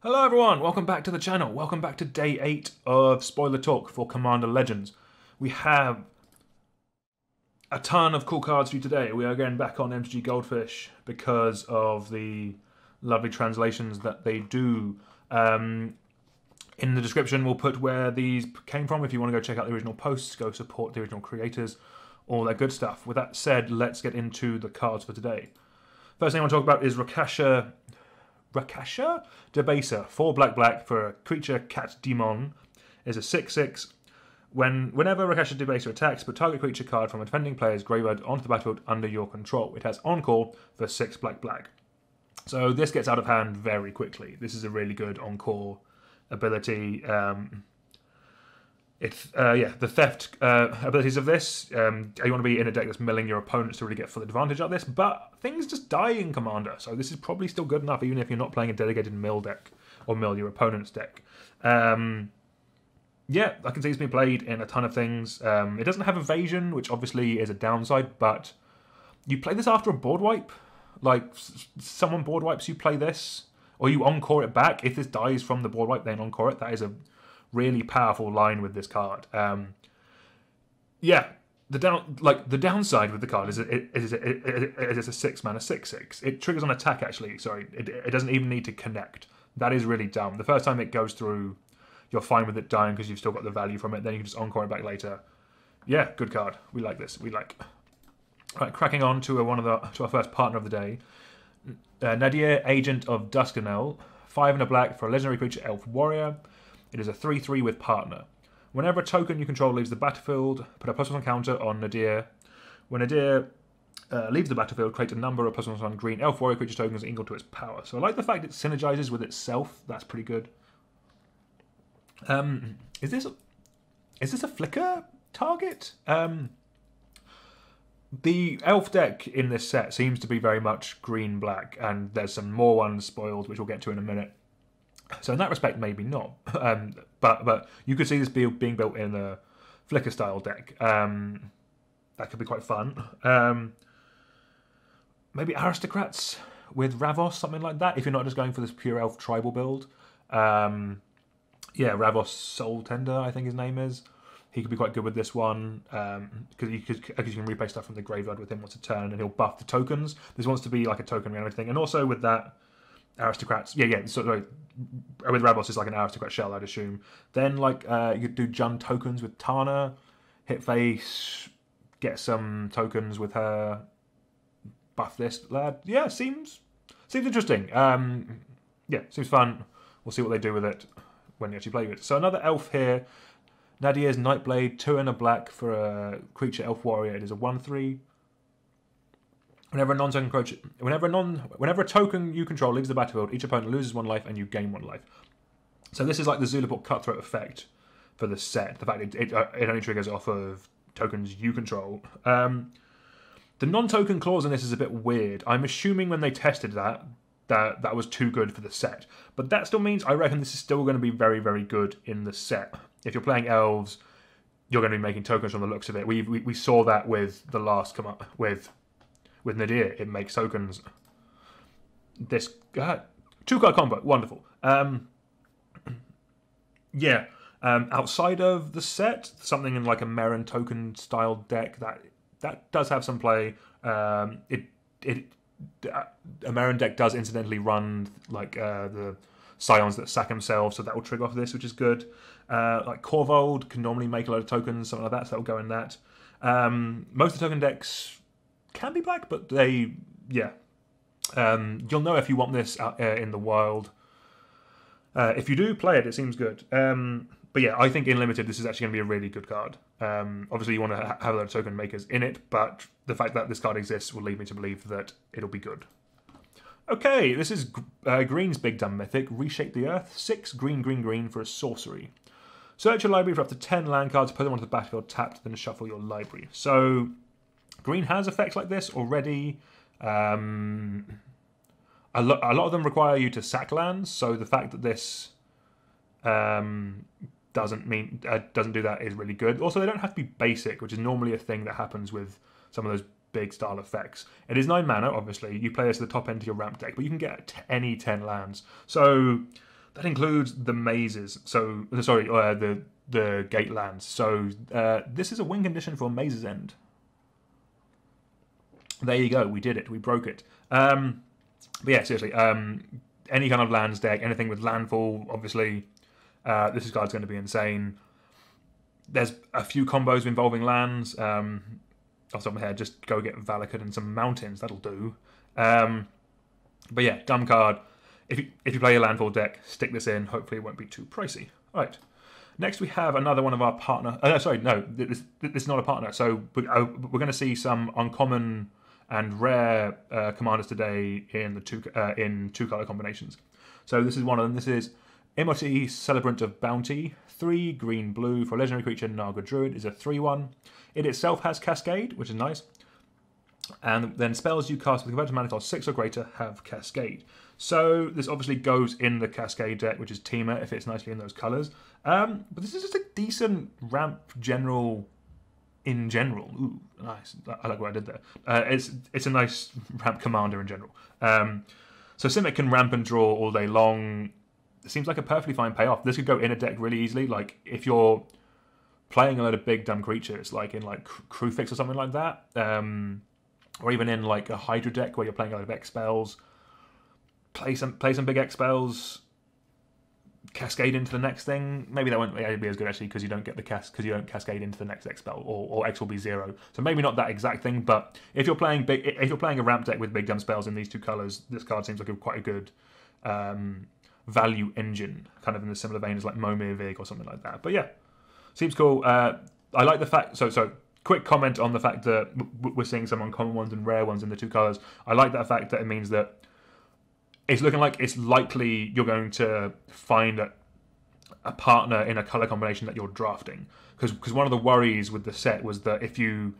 Hello everyone, welcome back to the channel. Welcome back to day 8 of Spoiler Talk for Commander Legends. We have a ton of cool cards for you today. We are going back on MTG Goldfish because of the lovely translations that they do. In the description we'll put where these came from if you want to go check out the original posts, go support the original creators, all that good stuff. With that said, let's get into the cards for today. First thing I want to talk about is Rakasha Debaser. 4 black for a creature cat demon. Is a 6/6. Whenever Rakasha Debaser attacks, put target creature card from a defending player's graveyard onto the battlefield under your control. It has Encore for 6 black. So this gets out of hand very quickly. This is a really good Encore ability. The theft abilities of this, you want to be in a deck that's milling your opponents to really get full advantage of this, but things just die in Commander, so this is probably still good enough even if you're not playing a dedicated mill deck, or mill your opponent's deck. I can see it's been played in a ton of things. It doesn't have evasion, which obviously is a downside, but you play this after a board wipe, like someone board wipes, you play this, or you Encore it back. If this dies from the board wipe, then Encore it. That is a really powerful line with this card. The downside with the card is it is a 6-mana 6/6. It triggers on attack actually. Sorry, it doesn't even need to connect. That is really dumb. The first time it goes through, you're fine with it dying because you've still got the value from it. Then you can just Encore it back later. Yeah, good card. We like this. All right, cracking on to our first partner of the day. Nadir, Agent of Duskanel. 5 and a black for a legendary creature elf warrior. It is a 3/3 with partner. Whenever a token you control leaves the battlefield, put a +1 counter on Nadir. When Nadir leaves the battlefield, create a number of +1 green elf warrior creature tokens equal to its power. So I like the fact it synergizes with itself. That's pretty good. Is this a flicker target? The elf deck in this set seems to be very much green-black, and there's some more ones spoiled, which we'll get to in a minute. So in that respect, maybe not. But you could see this being built in a Flicker-style deck. That could be quite fun. Maybe Aristocrats with Ravos, something like that, if you're not just going for this pure elf tribal build. Ravos Soul Tender, I think his name is. He could be quite good with this one, because you can replay stuff from the graveyard with him once a turn, and he'll buff the tokens. This wants to be like a token and everything. And also with that, Aristocrats, so with Ravos it's like an Aristocrat shell, I'd assume. Then you could do Jund tokens with Tana, hit face, get some tokens with her, buff this lad. Yeah, seems interesting. Seems fun. We'll see what they do with it when you actually play with it. So another elf here, Nadir's Nightblade, 2 and a black for a creature elf warrior. It is a 1/3. Whenever a token you control leaves the battlefield, each opponent loses 1 life and you gain 1 life. So this is like the Zulaport Cutthroat effect for the set. The fact it only triggers off of tokens you control. The non-token clause in this is a bit weird. I'm assuming when they tested that was too good for the set. But that still means I reckon this is still going to be very, very good in the set. If you're playing elves, you're going to be making tokens from the looks of it. We saw that with the last come up with Nadir. It makes tokens. This 2-card combo, wonderful. Outside of the set, something in like a Meren token style deck that does have some play. A Meren deck does incidentally run like the Scions that sack themselves, so that will trigger off this, which is good. Like Korvold can normally make a load of tokens, something like that, so that will go in that. Most of the token decks can be black, but you'll know if you want this out in the wild. If you do play it, it seems good. But yeah, I think in Limited, this is actually going to be a really good card. Obviously, you want to have a lot of token makers in it, but the fact that this card exists will lead me to believe that it'll be good. Okay, this is Green's Big Dumb Mythic, Reshape the Earth. 6 green for a sorcery. Search your library for up to 10 land cards, put them onto the battlefield tapped, then shuffle your library. So Green has effects like this already. A lot of them require you to sack lands, so the fact that this doesn't do that is really good. Also, they don't have to be basic, which is normally a thing that happens with some of those big style effects. It is 9 mana, obviously. You play this at the top end of your ramp deck, but you can get any 10 lands. So That includes the mazes. So, sorry, the gate lands. So, this is a win condition for Mazes End. There you go. We did it. We broke it. But yeah, seriously. Any kind of lands deck, anything with landfall, obviously, this card's going to be insane. There's a few combos involving lands. Off the top of my head, just go get Valakut and some mountains. That'll do. But yeah, dumb card. If you play a landfall deck, stick this in. Hopefully it won't be too pricey. All right. Next we have another one of our partner... this is not a partner. So we're going to see some uncommon and rare commanders today in two color combinations. So this is one of them. This is Imoti, Celebrant of Bounty. 3 green-blue for a legendary creature, Naga Druid. Is a 3/1. It itself has Cascade, which is nice. And then spells you cast with converted mana cost 6 or greater have Cascade. So this obviously goes in the Cascade deck, which is Temur, if it's nicely in those colours. But this is just a decent ramp general in general. Ooh, nice. I like what I did there. It's a nice ramp commander in general. So Simic can ramp and draw all day long. It seems like a perfectly fine payoff. This could go in a deck really easily. Like, if you're playing a load of big dumb creatures, like in like Crewfix or something like that, or even in like a Hydra deck where you're playing a lot of X spells, play some big X spells, cascade into the next thing. Maybe that won't be as good actually because you don't get because you don't cascade into the next X spell, or X will be 0. So maybe not that exact thing, but if you're playing a ramp deck with big dumb spells in these two colors, this card seems like quite a good value engine, kind of in the similar vein as like Momir Vig or something like that. But yeah, seems cool. I like the fact. So quick comment on the fact that we're seeing some uncommon ones and rare ones in the two colors. I like that fact that it means that it's looking like it's likely you're going to find a partner in a color combination that you're drafting. Because one of the worries with the set was that if you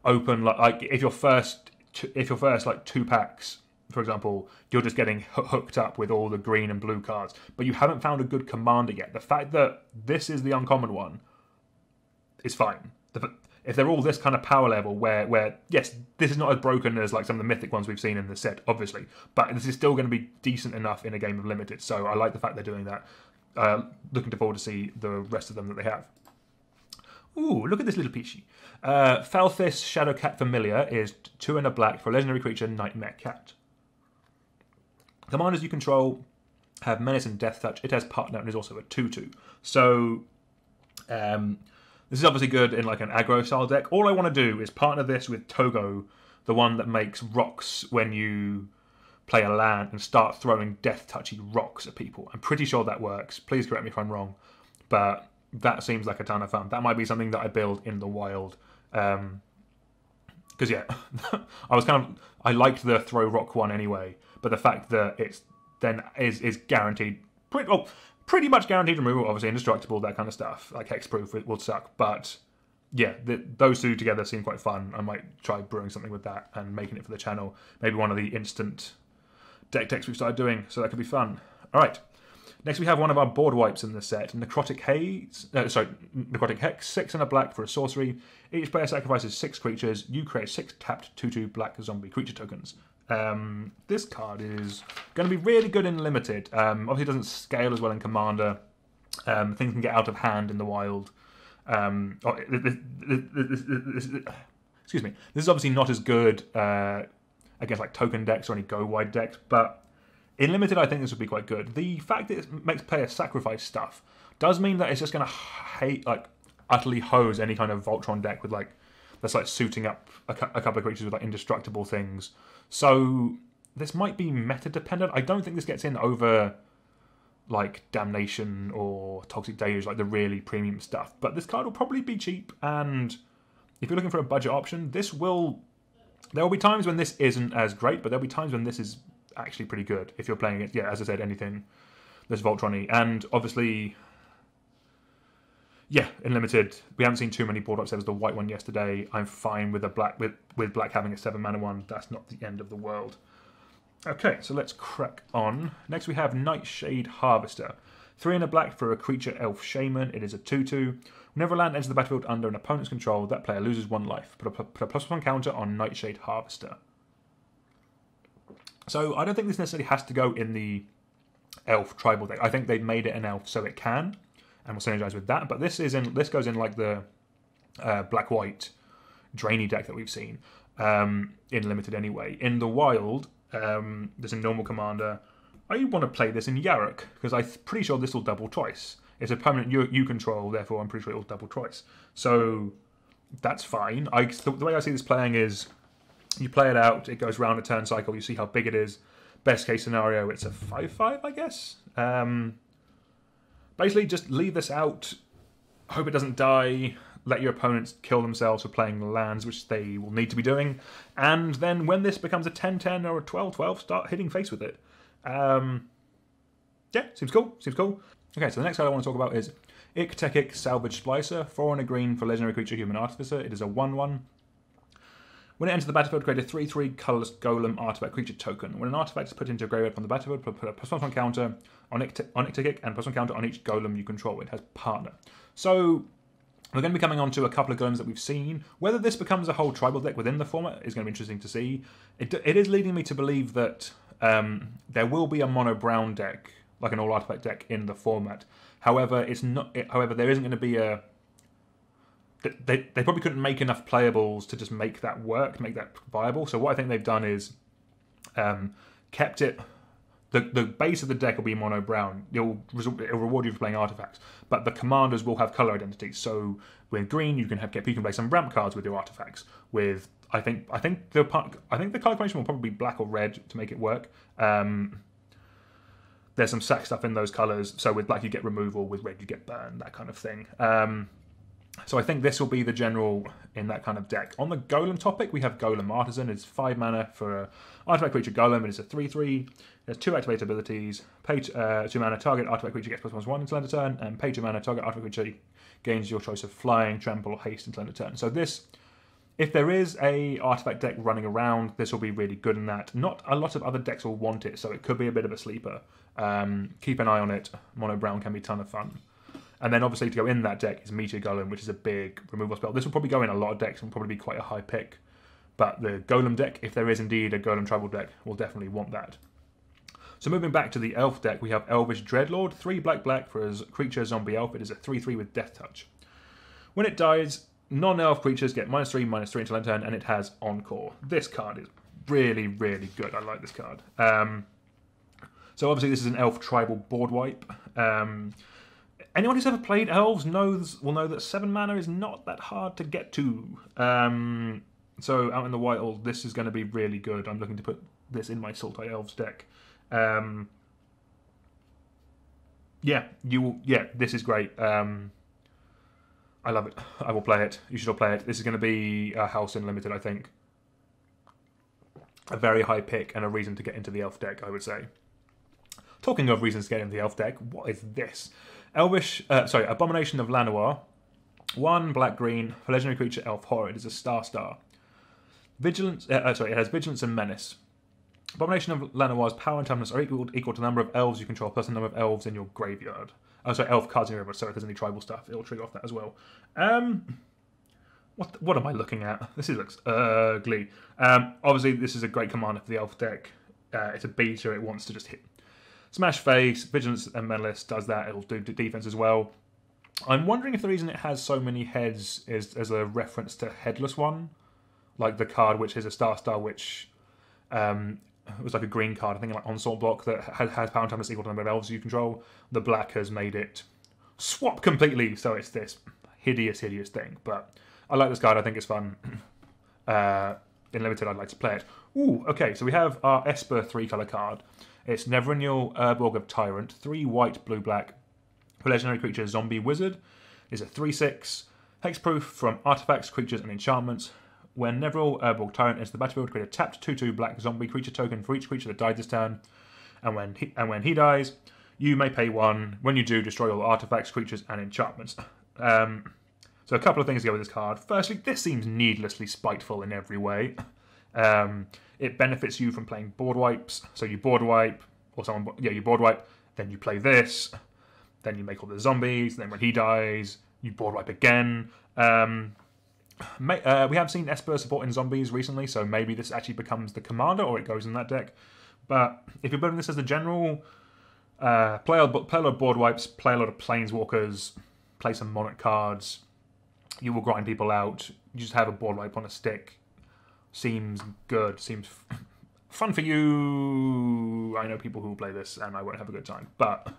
open like if your first like 2 packs, for example, you're just getting hooked up with all the green and blue cards, but you haven't found a good commander yet. The fact that this is the uncommon one is fine. If they're all this kind of power level where yes, this is not as broken as like some of the mythic ones we've seen in the set, obviously, but this is still going to be decent enough in a game of limited. So I like the fact they're doing that. Looking forward to see the rest of them that they have. Ooh, look at this little peachy. Felthis Shadowcat Familiar is 2 and a black for a legendary creature, Nightmare Cat. Commanders you control have Menace and Death Touch. It has Partner and is also a 2/2. So this is obviously good in like an aggro style deck. All I want to do is partner this with Togo, the one that makes rocks when you play a land, and start throwing death touchy rocks at people. I'm pretty sure that works. Please correct me if I'm wrong, but that seems like a ton of fun. That might be something that I build in the wild. Because yeah, I liked the throw rock one anyway, but the fact that it's then is guaranteed, pretty much guaranteed removal, obviously indestructible, that kind of stuff. Like hexproof, it will suck, but yeah, those two together seem quite fun. I might try brewing something with that and making it for the channel. Maybe one of the instant deck decks we've started doing, so that could be fun. All right. Next, we have one of our board wipes in the set, Necrotic Hex, 6 and a black for a sorcery. Each player sacrifices 6 creatures. You create 6 tapped 2/2 black zombie creature tokens. This card is going to be really good in limited. Obviously, it doesn't scale as well in Commander. Things can get out of hand in the wild. Excuse me. This is obviously not as good against like token decks or any go wide decks, but in limited, I think this would be quite good. The fact that it makes players sacrifice stuff does mean that it's just going to utterly hose any kind of Voltron deck with that's suiting up a couple of creatures with like indestructible things. So this might be meta dependent. I don't think this gets in over like Damnation or Toxic Deluge, like the really premium stuff. But this card will probably be cheap, and if you're looking for a budget option, there will be times when this isn't as great, but there'll be times when this is actually pretty good if you're playing against, yeah, as I said, anything that's Voltron-y. And obviously, yeah, in limited, we haven't seen too many board ups. There was the white one yesterday. I'm fine with black having a 7 mana one. That's not the end of the world. Okay, so let's crack on. Next we have Nightshade Harvester. 3 and a black for a creature elf shaman. It is a 2/2. Whenever a land enters the battlefield under an opponent's control, that player loses 1 life. Put a +1 counter on Nightshade Harvester. So I don't think this necessarily has to go in the elf tribal deck. I think they've made it an elf so it can, and will synergize with that. But this goes in like the black-white drainy deck that we've seen in limited anyway. In the wild, there's a normal commander. I want to play this in Yarok because I'm pretty sure this will double twice. It's a permanent you control, therefore I'm pretty sure it will double twice. So that's fine. The way I see this playing is you play it out, it goes round a turn cycle, you see how big it is. Best case scenario, it's a 5/5, I guess. Basically, just leave this out, hope it doesn't die, let your opponents kill themselves for playing lands, which they will need to be doing, and then when this becomes a 10/10 or a 12/12, start hitting face with it. Yeah, seems cool. Okay, so the next card I want to talk about is Ik-Tekik Salvage Splicer, 4 and a green for legendary creature Human Artificer. It is a 1/1. When it enters the battlefield, create a 3/3 colorless golem artifact creature token. When an artifact is put into a graveyard from the battlefield, put a +1/+1 counter on Ik-Tekik and +1 counter on each golem you control. It has partner. So we're going to be coming on to a couple of golems that we've seen. Whether this becomes a whole tribal deck within the format is going to be interesting to see. It is leading me to believe that there will be a mono brown deck, like an all artifact deck, in the format. However, there isn't going to be a. They probably couldn't make enough playables to just make that work, to make that viable. So what I think they've done is kept it. The base of the deck will be mono brown. It'll reward you for playing artifacts, but the commanders will have color identities. So with green, you can play some ramp cards with your artifacts. With I think the color combination will probably be black or red to make it work. There's some sack stuff in those colors. So with black you get removal, with red you get burn, that kind of thing. So I think this will be the general in that kind of deck. On the golem topic, we have Golem Artisan. It's 5 mana for an artifact creature golem. It is a 3/3. There's 2 activate abilities. Pay 2 mana, target artifact creature gets +1/+1 until end of turn, and pay 2 mana, target artifact creature gains your choice of flying, trample, or haste until end of turn. So this, if there is a artifact deck running around, this will be really good in that. Not a lot of other decks will want it, so it could be a bit of a sleeper. Keep an eye on it. Mono brown can be a ton of fun. And then obviously to go in that deck is Meteor Golem, which is a big removal spell. This will probably go in a lot of decks and probably be quite a high pick. But the Golem deck, if there is indeed a Golem tribal deck, will definitely want that. So moving back to the Elf deck, we have Elvish Dreadlord, 3 black for a creature zombie elf. It is a 3/3 with Death Touch. When it dies, non-elf creatures get -3/-3 until end turn, and it has Encore. This card is really, really good. I like this card. So obviously this is an elf tribal board wipe. Anyone who's ever played elves will know that 7 mana is not that hard to get to. So out in the wild, this is going to be really good. I'm looking to put this in my Sultai Elves deck. This is great. I love it. I will play it. You should all play it. This is going to be a house in limited, I think. A very high pick and a reason to get into the elf deck, I would say. Talking of reasons to get into the elf deck, what is this? Abomination of Llanowar. 1 black-green for legendary creature elf horror. It is a star. Vigilance. It has vigilance and menace. Abomination of Llanowar's power and toughness are equal to the number of elves you control plus the number of elves in your graveyard. Elf cards in your graveyard. So if there's any tribal stuff, it'll trigger off that as well. What am I looking at? This looks ugly. Obviously, this is a great commander for the elf deck. It's a beta. It wants to just hit. Smash face, Vigilance and Menace does that. It'll do defense as well. I'm wondering if the reason it has so many heads is as a reference to Headless One, like the card which is a star, which was like a green card, I think like Onslaught block that has power and toughness equal to the number of elves you control. The black has made it swap completely, so it's this hideous thing. But I like this card. I think it's fun. In limited, I'd like to play it. Ooh, okay. So we have our Esper 3-color card. It's Neverinial Urborg of Tyrant, 3 white, blue, black. For legendary creature Zombie Wizard. It's a 3/6. Hexproof from artifacts, creatures, and enchantments. When Neverinial Urborg Tyrant enters the battlefield, create a tapped 2/2 black zombie creature token for each creature that died this turn. And when he dies, you may pay 1. When you do, destroy all artifacts, creatures, and enchantments. So a couple of things to go with this card. Firstly, this seems needlessly spiteful in every way. It benefits you from playing board wipes. So you board wipe, you board wipe, then you play this, then you make all the zombies, then when he dies, you board wipe again. We have seen Esper supporting zombies recently, so maybe this actually becomes the commander or it goes in that deck. But if you're building this as the general, Play a lot of board wipes, play a lot of planeswalkers, play some Monarch cards. You will grind people out. You just have a board wipe on a stick. Seems good. Seems fun for you. I know people who will play this and I won't have a good time, but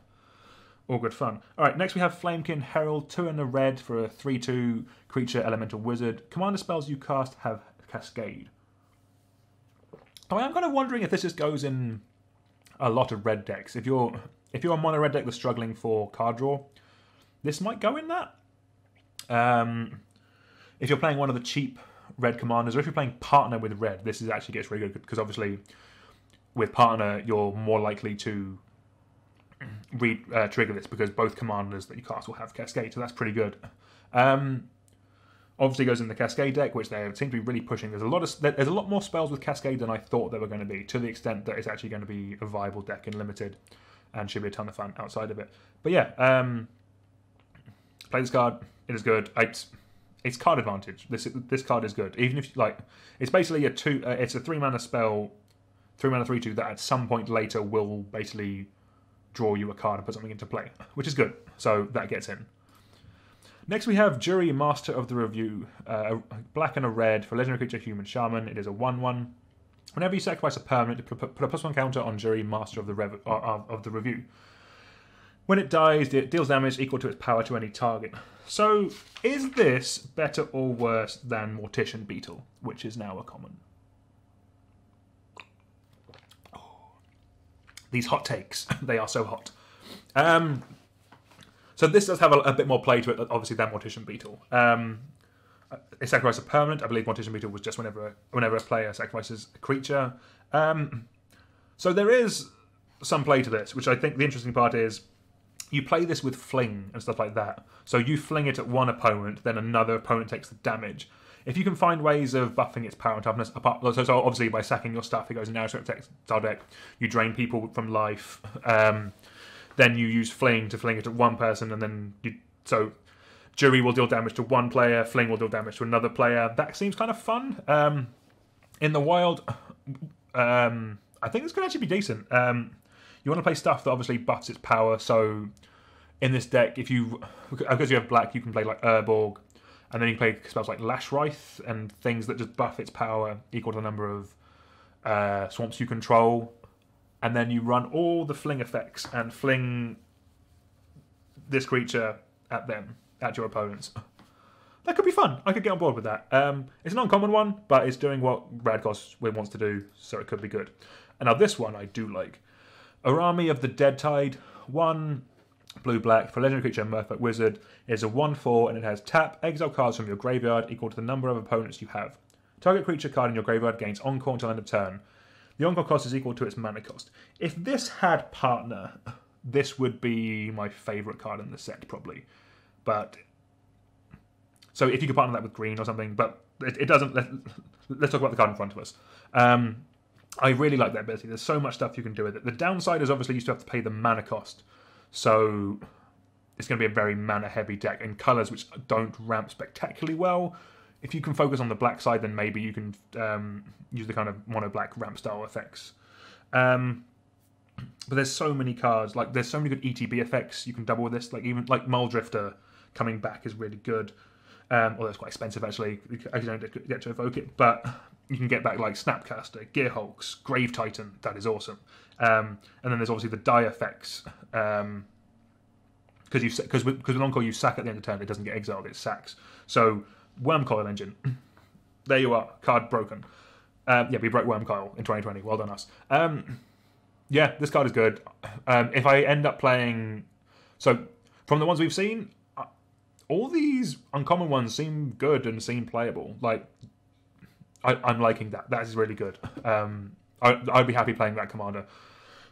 all good fun. Alright, next we have Flamekin Herald, 2 in a red for a 3/2 creature elemental wizard. Commander spells you cast have Cascade. I am kind of wondering if this just goes in a lot of red decks. If you're a mono red deck that's struggling for card draw, this might go in that. If you're playing one of the cheap red commanders, or if you're playing partner with red, this is actually gets really good because obviously with partner you're more likely to trigger this because both commanders that you cast will have Cascade, so that's pretty good. Obviously goes in the Cascade deck, which they seem to be really pushing. There's a lot more spells with Cascade than I thought there were going to be, to the extent that it's actually going to be a viable deck in Limited, and should be a ton of fun outside of it. But yeah, play this card. It is good. It's card advantage. This card is good. Even if it's basically it's a 3-mana spell, 3-mana 3/2 that at some point later will basically draw you a card and put something into play, which is good. So that gets in. Next we have Jury, Master of the Review, black and a red for legendary creature human shaman. It is a 1/1. Whenever you sacrifice a permanent, put a +1 counter on Jury, Master of the Review. When it dies, it deals damage equal to its power to any target. So, is this better or worse than Mortician Beetle, which is now a common? Oh, these hot takes, they are so hot. So this does have a bit more play to it, obviously, than Mortician Beetle. It sacrifices a permanent. I believe Mortician Beetle was just whenever a player sacrifices a creature. So there is some play to this, which I think the interesting part is you play this with fling and stuff like that. So you fling it at one opponent, then another opponent takes the damage. If you can find ways of buffing its power and toughness, so obviously by sacking your stuff, it goes in now to our deck. You drain people from life. Then you use fling to fling it at one person, and then Jury will deal damage to one player, fling will deal damage to another player. That seems kind of fun. In the wild, I think this could actually be decent. You want to play stuff that obviously buffs its power. So in this deck, because you have black, you can play like Urborg, and then you play spells like Lashwraith and things that just buff its power equal to the number of swamps you control. And then you run all the fling effects and fling this creature at them, at your opponents. That could be fun. I could get on board with that. It's an uncommon one, but it's doing what Radcos wants to do, so it could be good. And now this one I do like. Arami of the Deadtide, 1 blue-black for legendary creature Merfolk Wizard. It is a 1/4 and it has tap, exile cards from your graveyard equal to the number of opponents you have. Target creature card in your graveyard gains encore until end of turn. The encore cost is equal to its mana cost. If this had partner, this would be my favourite card in the set, probably. But so if you could partner that with green or something, but it doesn't. Let's talk about the card in front of us. I really like that ability. There's so much stuff you can do with it. The downside is obviously you still have to pay the mana cost. So it's going to be a very mana-heavy deck in colours which don't ramp spectacularly well. If you can focus on the black side, then maybe you can use the kind of mono-black ramp style effects. But there's so many cards. Like there's so many good ETB effects you can double with this. Like even like Muldrifter coming back is really good. Although it's quite expensive actually. I don't get to evoke it, but you can get back like Snapcaster, Gearhulks, Grave Titan. That is awesome. And then there's obviously the die effects. Because with Encore you sack at the end of turn, it doesn't get exiled. It sacks. So Wormcoil Engine. There you are. Card broken. We broke Wormcoil in 2020. Well done us. Yeah, this card is good. If I end up playing... So, from the ones we've seen, all these uncommon ones seem good and seem playable. Like, I'm liking that. That is really good. I'd be happy playing that commander.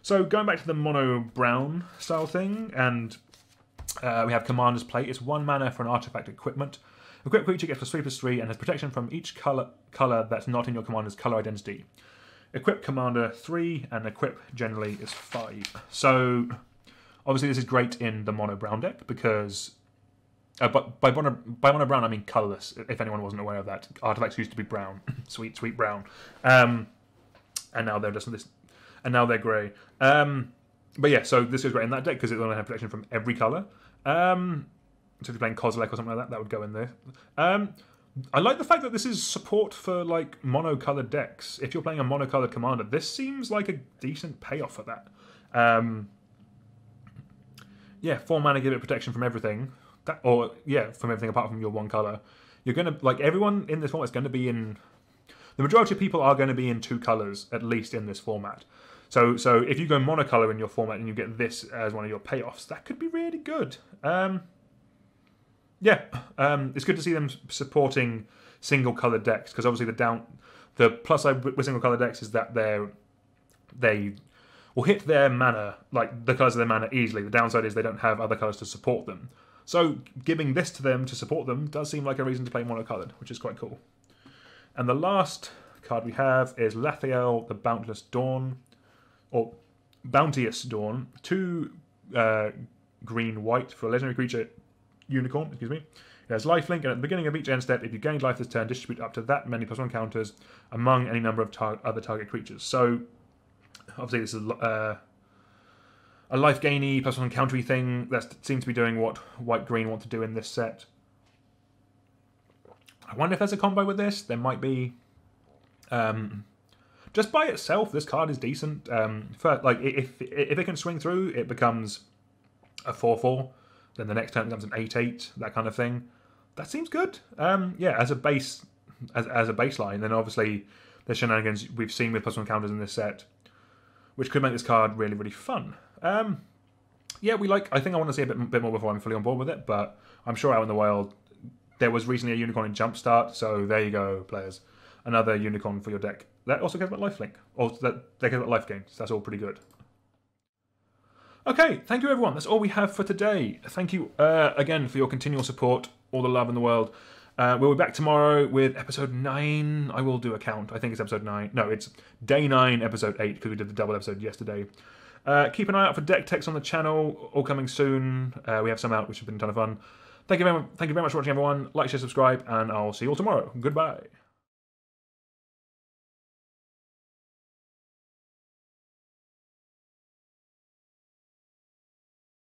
So, going back to the mono-brown style thing, and we have Commander's Plate. It's 1 mana for an artifact equipment. Equipped creature gets +3/+3 and has protection from each colour that's not in your commander's colour identity. Equip commander 3 and equip generally is 5. So obviously this is great in the mono brown deck because but by mono brown I mean colourless. If anyone wasn't aware of that, artifacts used to be brown, sweet brown, and now they're just this, and now they're grey. But yeah, so this goes great in that deck because it will have protection from every colour. So if you're playing Kozilek or something like that, that would go in there. I like the fact that this is support for like mono-coloured decks. If you're playing a mono-coloured commander, this seems like a decent payoff for that. Yeah, 4 mana, give it protection from everything. From everything apart from your 1 colour. You're going to, like, everyone in this format is going to be in... The majority of people are going to be in 2 colours, at least in this format. So if you go monocolour in your format and you get this as one of your payoffs, that could be really good. It's good to see them supporting single-coloured decks, because obviously the plus side with single-coloured decks is that they will hit their mana, like the colours of their mana, easily. The downside is they don't have other colours to support them. So giving this to them to support them does seem like a reason to play monocoloured, which is quite cool. And the last card we have is Lathiel, the Bounteous Dawn, or Bounteous Dawn. 2 green-white for a legendary creature, unicorn, excuse me. It has lifelink, and at the beginning of each end step, if you gain life this turn, distribute up to that many +1 counters among any number of other target creatures. So, obviously this is a life-gainy +1 countery thing that seems to be doing what white-green want to do in this set. I wonder if there's a combo with this. There might be. Just by itself, this card is decent. If it can swing through, it becomes a 4/4. Then the next turn it becomes an 8/8. That kind of thing. That seems good. As a baseline. Then obviously there's shenanigans we've seen with +1 counters in this set, which could make this card really, really fun. I think I want to see a bit more before I'm fully on board with it, but I'm sure out in the wild there was recently a unicorn in Jumpstart, so there you go, players. Another unicorn for your deck. That also cares about lifelink, or that cares about life gain, so that's all pretty good. Okay, thank you everyone, that's all we have for today. Thank you again for your continual support, all the love in the world. We'll be back tomorrow with episode 9. I will do a count. I think it's episode 9. No, it's day 9, episode 8, because we did the double episode yesterday. Keep an eye out for deck techs on the channel, all coming soon. We have some out, which have been a ton of fun. Thank you very much for watching, everyone. Like, share, subscribe, and I'll see you all tomorrow. Goodbye.